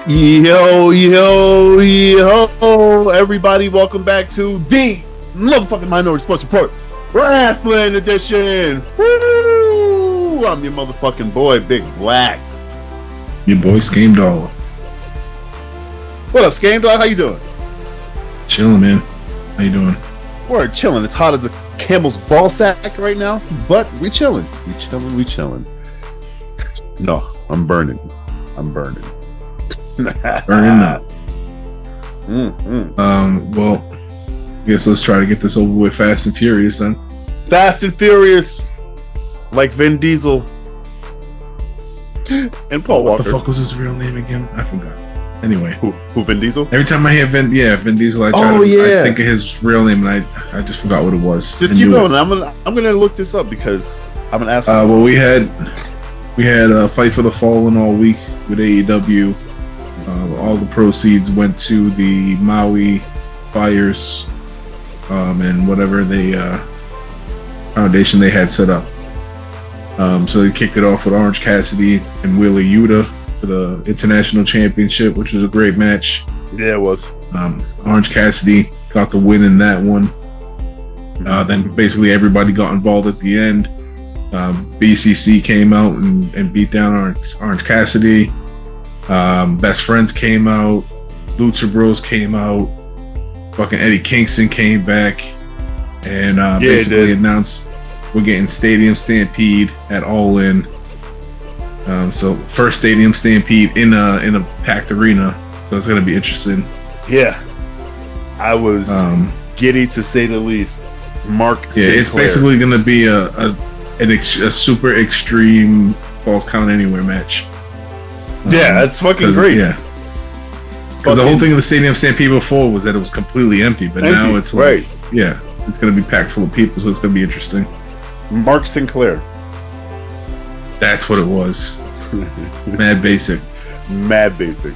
Yo, yo, yo, everybody, welcome back to the motherfucking Minority Sports Report RASSLIN edition. Woo! I'm your motherfucking boy, Big Black. Your boy, Skame Dog. What up, Skame Dog? How you doing? Chilling, man. How you doing? We're chilling. It's hot as a camel's ball sack right now, but we chilling. We chilling. No, I'm burning. Burning up. Well, I guess let's try to get this over with fast and furious then. Fast and Furious, like Vin Diesel and Paul Walker. What the fuck was his real name again? I forgot. Anyway, who Vin Diesel? Every time I hear Vin Diesel, I think of his real name, and I just forgot what it was. Just keep going. I'm gonna look this up because I'm gonna ask. Well, we had a Fight for the Fallen all week with AEW. All the proceeds went to the Maui fires and whatever foundation they had set up. So they kicked it off with Orange Cassidy and Wheeler Yuta for the International Championship, which was a great match. Yeah, it was. Orange Cassidy got the win in that one. Then basically everybody got involved at the end. BCC came out and beat down Orange Cassidy. Best Friends came out. Lucha Bros came out. Fucking Eddie Kingston came back and basically announced we're getting Stadium Stampede at All In. So first Stadium Stampede in a packed arena. So it's gonna be interesting. Yeah, I was giddy to say the least. Mark. Yeah, Sinclair. It's basically gonna be a super extreme Falls Count Anywhere match. Yeah, that's fucking great. Yeah, because the whole thing of the Stadium Stampede before was that it was completely empty, but now it's like, yeah, it's gonna be packed full of people, so it's gonna be interesting. Mark Sinclair. That's what it was. Mad basic. Mad basic.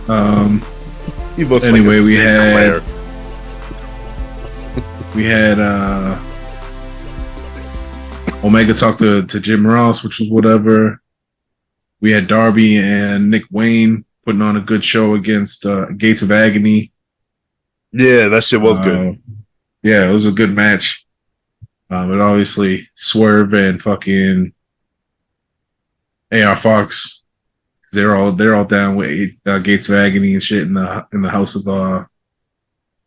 Anyway, like we had Omega talk to Jim Ross, which was whatever. We had Darby and Nick Wayne putting on a good show against Gates of Agony. Yeah, that shit was good. Yeah, it was a good match. But obviously Swerve and fucking AR Fox, they're all down with Gates of Agony and shit in the House of I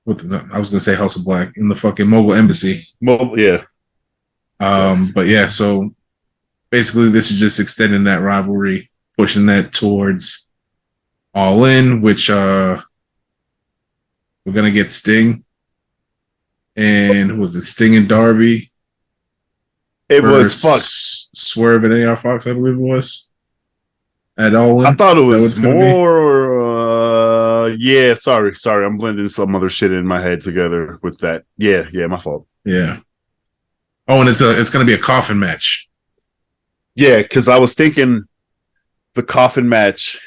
was gonna say House of Black, in the fucking Mogul Embassy. Yeah. But yeah, so basically this is just extending that rivalry, pushing that towards All In, which we're gonna get Sting. And who was it? Sting and Darby. It was Swerve and AR Fox, I believe it was. At All In. I thought it was more. Yeah, sorry. I'm blending some other shit in my head together with that. Yeah, my fault. Yeah. Oh, and it's going to be a coffin match. Yeah, because I was thinking the coffin match.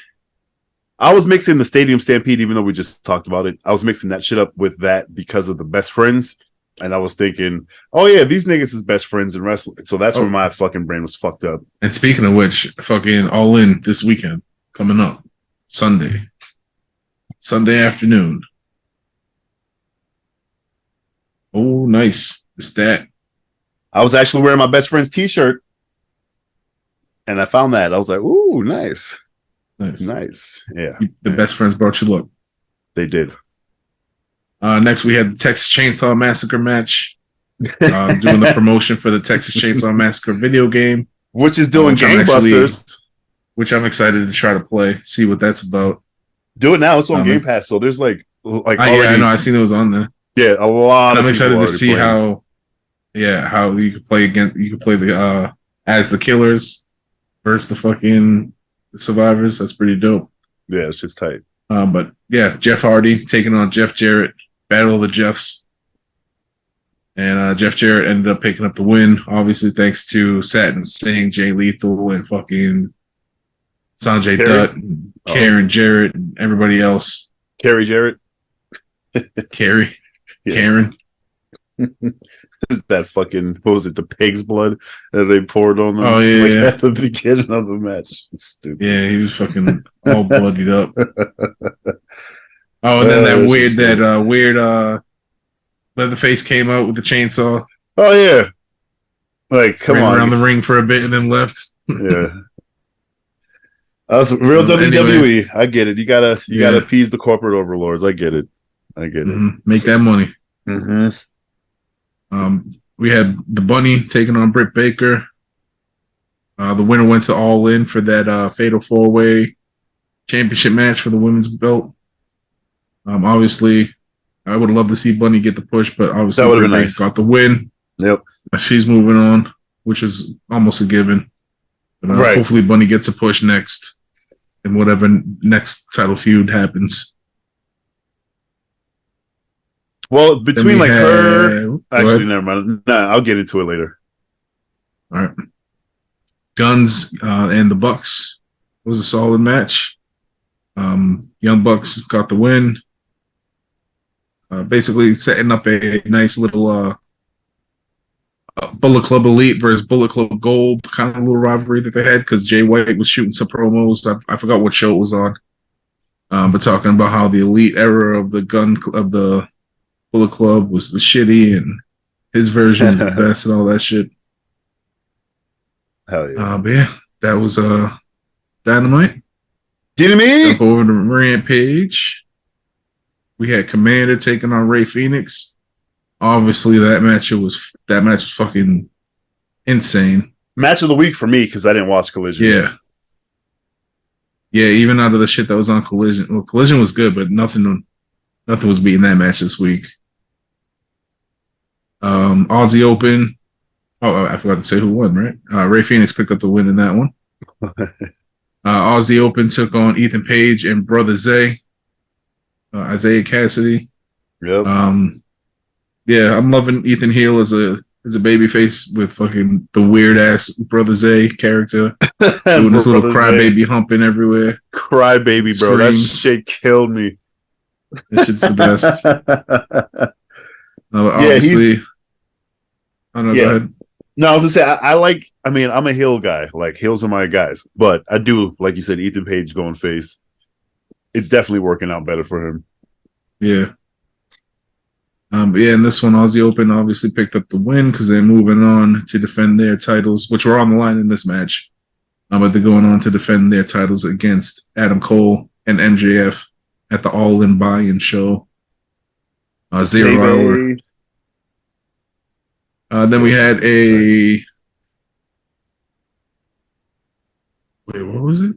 I was mixing the Stadium Stampede, even though we just talked about it. I was mixing that shit up with that because of the Best Friends. And I was thinking, oh yeah, these niggas is best friends in wrestling. So that's where my fucking brain was fucked up. And speaking of which, fucking All In this weekend, coming up. Sunday afternoon. Oh, nice. It's that. I was actually wearing my Best Friends t-shirt. And I found that. I was like, ooh, nice. Nice. Yeah. The Best Friends brought you luck. They did. Next, we had the Texas Chainsaw Massacre match. Doing the promotion for the Texas Chainsaw Massacre video game. Which is doing gangbusters. Which I'm excited to try to play, see what that's about. Do it now. It's on Game Pass, so there's like yeah, I know. I seen it was on there. Yeah, a lot. I'm excited to see how you could play against. You could play the as the killers versus the fucking survivors. That's pretty dope. Yeah, it's just tight. But yeah, Jeff Hardy taking on Jeff Jarrett. Battle of the Jeffs. And Jeff Jarrett ended up picking up the win, obviously thanks to Satnam Singh, Jay Lethal, and fucking Sanjay Dutt, and Karen Jarrett, and everybody else. Carrie Jarrett. Karen. That fucking, what was it, the pig's blood that they poured on them? Oh, yeah, at the beginning of the match. Stupid. Yeah, he was fucking all bloodied up. Oh, and then that weird Leatherface came out with the chainsaw. Oh yeah, like come Ran on, around the ring for a bit and then left. yeah. That's real Anyway, WWE. I get it. You gotta yeah, appease the corporate overlords. I get it. I get it. make that money. Mm-hmm. We had the Bunny taking on Britt Baker. The winner went to All In for that Fatal 4-Way championship match for the women's belt. Obviously, I would love to see Bunny get the push, but That obviously would have Britt been Baker nice. got the win. Yep. She's moving on, which is almost a given. But Right. hopefully Bunny gets a push next in whatever next title feud happens. Well, between like her, actually, ahead. never mind. Nah, I'll get into it later. All right. Guns and the Bucks was a solid match. Young Bucks got the win. Basically setting up a nice little Bullet Club Elite versus Bullet Club Gold kind of little rivalry that they had because Jay White was shooting some promos. I forgot what show it was on, but talking about how the Elite era of the Bullet Club was shitty and his version is the best and all that shit. Hell yeah. But yeah, that was Dynamite. Kidding me? Jump over to Rampage. We had Commander taking on Ray Phoenix. Obviously, that match was fucking insane. Match of the week for me because I didn't watch Collision. Yeah. Even out of the shit that was on Collision, well, Collision was good, but nothing was beating that match this week. Aussie Open. Oh, I forgot to say who won, right? Ray Phoenix picked up the win in that one. Aussie Open took on Ethan Page and Brother Zay. Isaiah Cassidy. Yep. Yeah, I'm loving Ethan Heel as a babyface with fucking the weird ass Brother Zay character doing this little crybaby humping everywhere. Crybaby, bro. That shit killed me. That shit's the best. Obviously. Go ahead. No, I was gonna say I mean, I'm a heel guy. Like heels are my guys, but I do, like you said, Ethan Page going face. It's definitely working out better for him. Yeah. In this one, Aussie Open obviously picked up the win because they're moving on to defend their titles, which were on the line in this match. But they're going on to defend their titles against Adam Cole and MJF at the All In Buy-In show. 0 hour. Then we had a... Wait, what was it?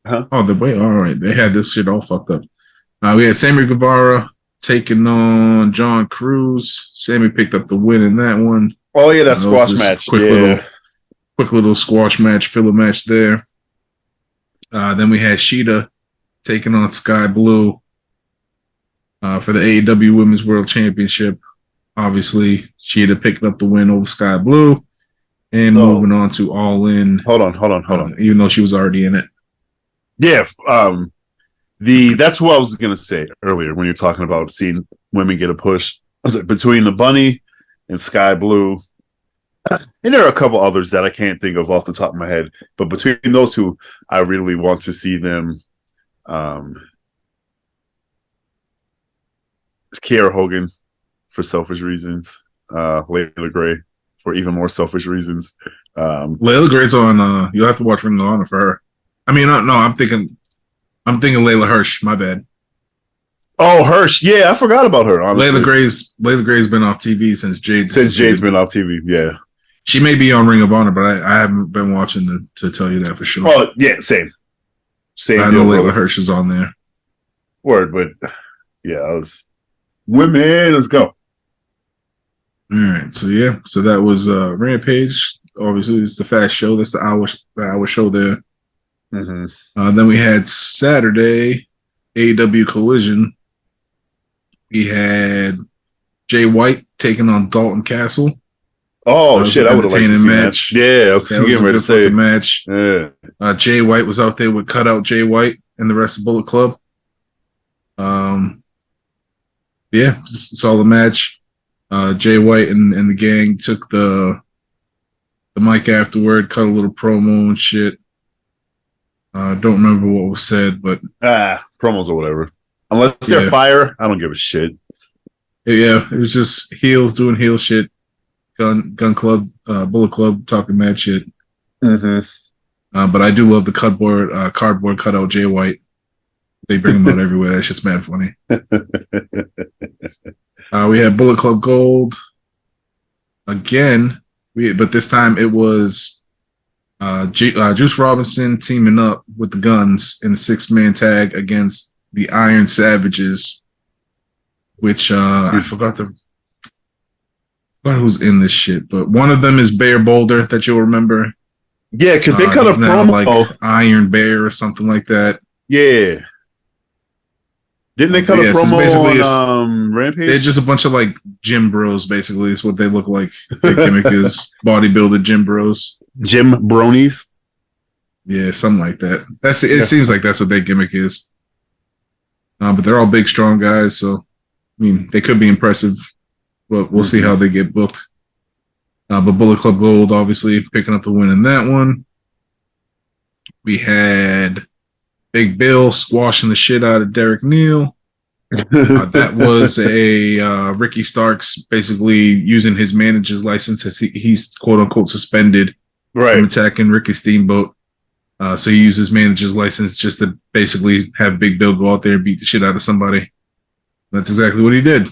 Huh? Oh, all right. They had this shit all fucked up. We had Sammy Guevara taking on John Cruz. Sammy picked up the win in that one. Oh yeah, that squash match. Quick little squash match, filler match there. Then we had Sheeta taking on Sky Blue for the AEW Women's World Championship. Obviously, Sheeta picking up the win over Sky Blue and moving on to All In. Hold on. Even though she was already in it. Yeah, that's what I was gonna say earlier when you're talking about seeing women get a push. I was like, between the Bunny and Sky Blue, and there are a couple others that I can't think of off the top of my head, but between those two, I really want to see them. Kiera Hogan for selfish reasons, Layla Gray for even more selfish reasons. Layla Gray's on. You'll have to watch Ring of Honor for her. I mean, no, I'm thinking Layla Hirsch. My bad. Oh, Hirsch. Yeah, I forgot about her. Honestly. Layla Gray's been off TV since Jade's been off TV. Yeah, she may be on Ring of Honor, but I haven't been watching to tell you that for sure. Oh yeah, same. I know Layla Hirsch is on there. Word, but yeah, I was women. Let's go. All right, so that was Rampage. Obviously, it's the fast show. That's the hour show there. Mm-hmm. Then we had Saturday, AEW Collision. We had Jay White taking on Dalton Castle. Oh shit! I would have liked to see match. Yeah, I was getting ready to say match. Yeah. Jay White was out there with Cutout Jay White and the rest of Bullet Club. Just saw the match. Jay White and the gang took the mic afterward, cut a little promo and shit. Don't remember what was said, but Promos or whatever. Unless they're yeah, fire, I don't give a shit. yeah, it was just heels doing heel shit, gun club, Bullet Club talking mad shit. Mm-hmm. But I do love the cardboard cutout Jay White. They bring him out everywhere. That shit's mad funny. We had Bullet Club Gold again. But this time it was Juice Robinson teaming up with the Guns in a 6-man tag against the Iron Savages, which I forgot who's in this shit, but one of them is Bear Boulder that you'll remember. Yeah, because they cut a promo like Iron Bear or something like that. Yeah. Didn't they cut a promo on Rampage? They're just a bunch of like gym bros, basically, is what they look like. Their gimmick is bodybuilder gym bros. Gym bronies? Yeah, something like that. It seems like that's what their gimmick is. But they're all big, strong guys, so I mean they could be impressive, but we'll see how they get booked. But Bullet Club Gold obviously picking up the win in that one. We had Big Bill squashing the shit out of Derek Neal. That was a Ricky Starks basically using his manager's license as he's quote unquote suspended from attacking Ricky Steamboat. So he used his manager's license just to basically have Big Bill go out there and beat the shit out of somebody. That's exactly what he did.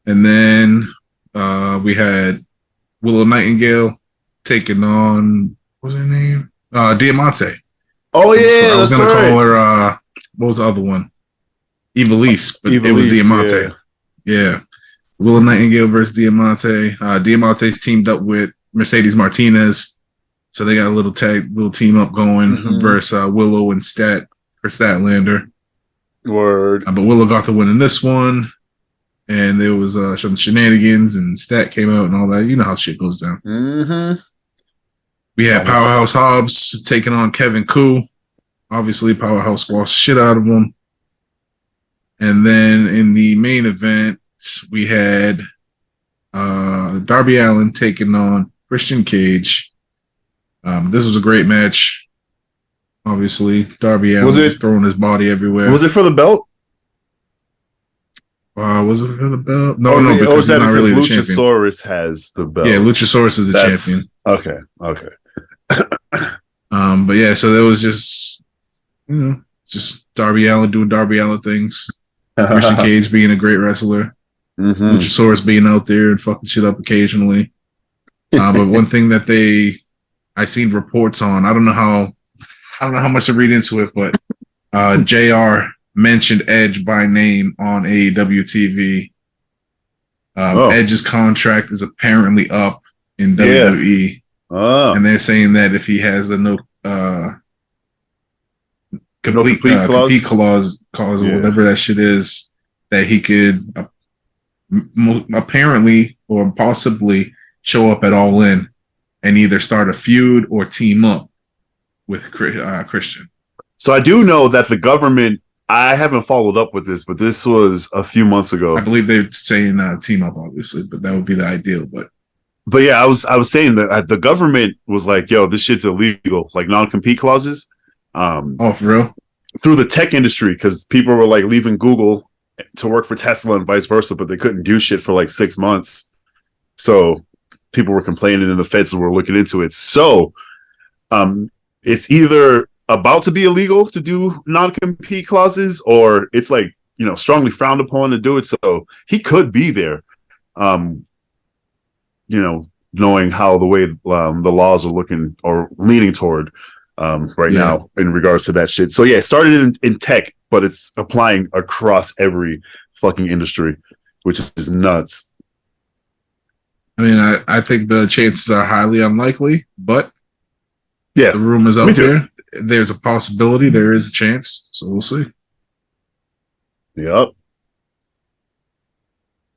And then we had Willow Nightingale taking on, what's her name? Diamante. Oh yeah, I was gonna call her. What was the other one? Ivelisse, but it was Diamante. Yeah. Willow Nightingale versus Diamante. Diamante's teamed up with Mercedes Martinez, so they got a little team up going versus Willow and Statlander. Word. But Willow got the win in this one, and there was some shenanigans, and Stat came out and all that. You know how shit goes down. Mm-hmm. We had Powerhouse Hobbs taking on Kevin Koo. Obviously, Powerhouse squashed shit out of him. And then in the main event, we had Darby Allin taking on Christian Cage. This was a great match. Obviously, Darby Allin was throwing his body everywhere. Was it for the belt? Was it for the belt? No, because he's not really the champion. Luchasaurus has the belt. Yeah, Luchasaurus is the champion. Okay. But yeah, so there was just Darby Allin doing Darby Allin things. Christian Cage being a great wrestler. Luchasaurus being out there and fucking shit up occasionally. But one thing that I seen reports on, I don't know how much to read into it, but JR mentioned Edge by name on AEW TV. Edge's contract is apparently up in WWE. And they're saying that if he has a compete clause or whatever that shit is, that he could apparently or possibly show up at All In and either start a feud or team up with Christian. So I do know that the government, I haven't followed up with this, but this was a few months ago. I believe they're saying team up, obviously, but that would be the ideal. But yeah, I was saying that the government was like, yo, this shit's illegal, like non-compete clauses. For real? Through the tech industry, because people were like leaving Google to work for Tesla and vice versa, but they couldn't do shit for like 6 months. So people were complaining and the feds were looking into it. So it's either about to be illegal to do non-compete clauses, or it's like, strongly frowned upon to do it. So he could be there. Knowing how the way the laws are looking or leaning toward now in regards to that shit. So yeah, it started in tech, but it's applying across every fucking industry, which is nuts. I mean, I think the chances are highly unlikely, but yeah, the rumors out there. There's a possibility. There is a chance. So we'll see. Yep.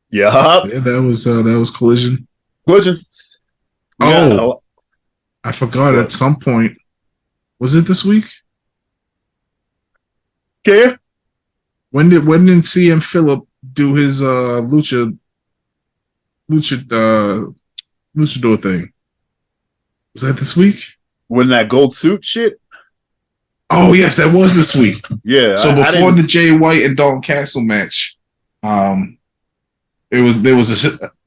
Yeah, that was Collision. Oh, I forgot. At some point, was it this week? Yeah. When did CM Phillip do his luchador thing? Was that this week? when that gold suit shit. Oh yes, that was this week. Yeah. So before the Jay White and Dalton Castle match, there was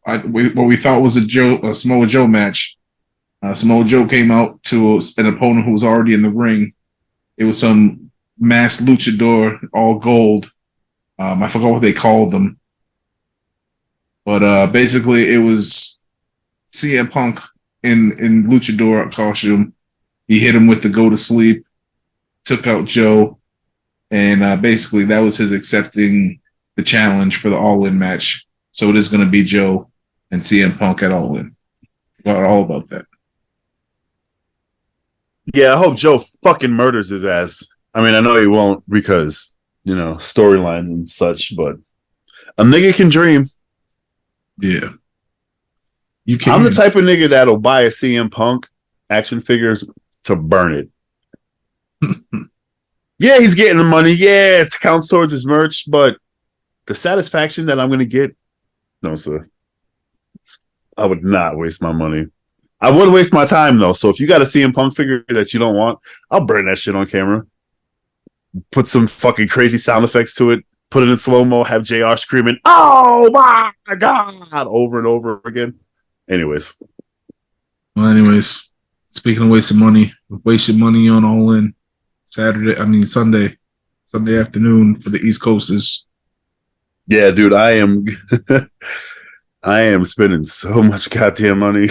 what we thought was a Samoa Joe match. Samoa Joe came out to an opponent who was already in the ring. It was some masked luchador, all gold. I forgot what they called them, but basically it was CM Punk in luchador costume. He hit him with the go to sleep, took out Joe, and basically that was his accepting the challenge for the All In match. So it is going to be Joe and CM Punk at All In. Forgot all about that. Yeah, I hope Joe fucking murders his ass. I mean, I know he won't because, storylines and such, but a nigga can dream. Yeah. You can. I'm the type of nigga that'll buy a CM Punk action figure to burn it. Yeah, he's getting the money. Yeah, it counts towards his merch, but the satisfaction that I'm going to get, no, sir. I would not waste my money. I would waste my time, though. So if you got a CM Punk figure that you don't want, I'll burn that shit on camera. Put some fucking crazy sound effects to it. Put it in slow-mo. Have JR screaming, "Oh, my God," over and over again. Anyways. Well, speaking of wasting money on All In Sunday afternoon for the East Coasters. Yeah, dude, I am spending so much goddamn money.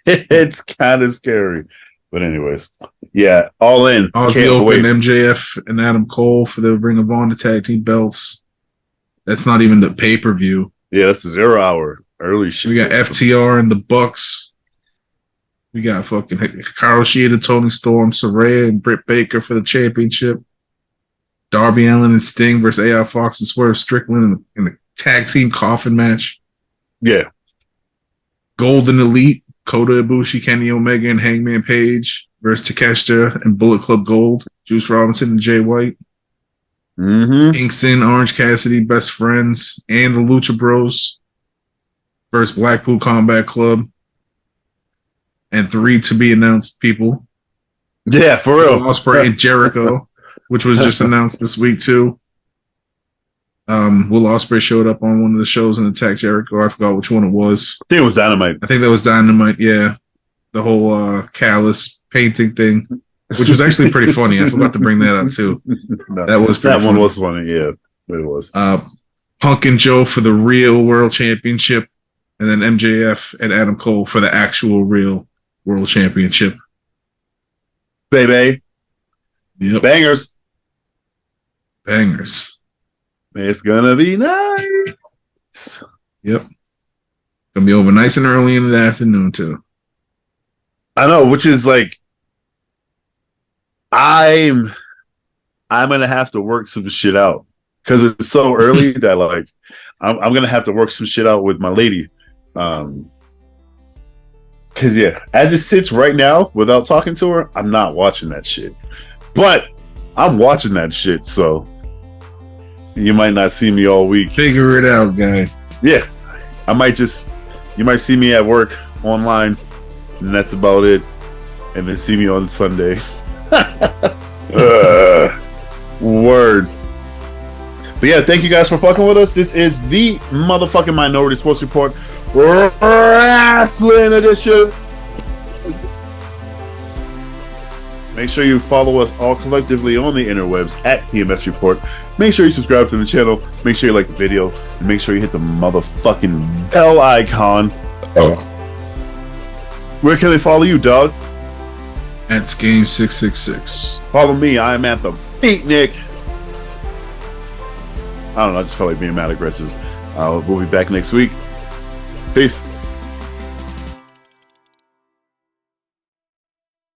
It's kind of scary. But anyways, yeah, All In. Aussie Open, MJF and Adam Cole for the Ring of Honor tag team belts. That's not even the pay-per-view. Yeah, that's the 0 hour early shit. We got FTR and the Bucks. We got fucking Hikaru Shida, Tony Storm, Saraya, and Britt Baker for the championship. Darby Allin and Sting versus AI Fox and Swerve Strickland in the tag team coffin match. Yeah. Golden Elite, Kota Ibushi, Kenny Omega, and Hangman Page versus Takeshita and Bullet Club Gold, Juice Robinson and Jay White. Kingston, Orange Cassidy, Best Friends, and the Lucha Bros versus Blackpool Combat Club. And 3 to be announced people. Yeah, for real. Ospreay and Jericho, which was just announced this week too. Will Ospreay showed up on one of the shows and attacked Jericho. I forgot which one it was. I think it was Dynamite. I think that was Dynamite, yeah. The whole callus painting thing, which was actually pretty funny. I forgot to bring that up too. No, that was pretty that funny. one was funny, yeah. It was. Punk and Joe for the real World Championship, and then MJF and Adam Cole for the actual real World Championship. Baby. Yep. Bangers. It's gonna be nice. Yep. Gonna be over nice and early in the afternoon too. I know, which is like I'm gonna have to work some shit out because it's so early that like I'm gonna have to work some shit out with my lady. Because yeah, as it sits right now, without talking to her, I'm not watching that shit. But I'm watching that shit, so you might not see me all week. Figure it out, guy. Yeah, you might see me at work online, and that's about it. And then see me on Sunday. Word. But yeah, thank you guys for fucking with us. This is the motherfucking Minority Sports Report RASSLIN edition. Make sure you follow us all collectively on the interwebs at PMS Report. Make sure you subscribe to the channel. Make sure you like the video. And make sure you hit the motherfucking bell icon. Where can they follow you, dog? That's Game 666. Follow me. I am at the Beatnik. I don't know. I just felt like being mad aggressive. We'll be back next week. Peace.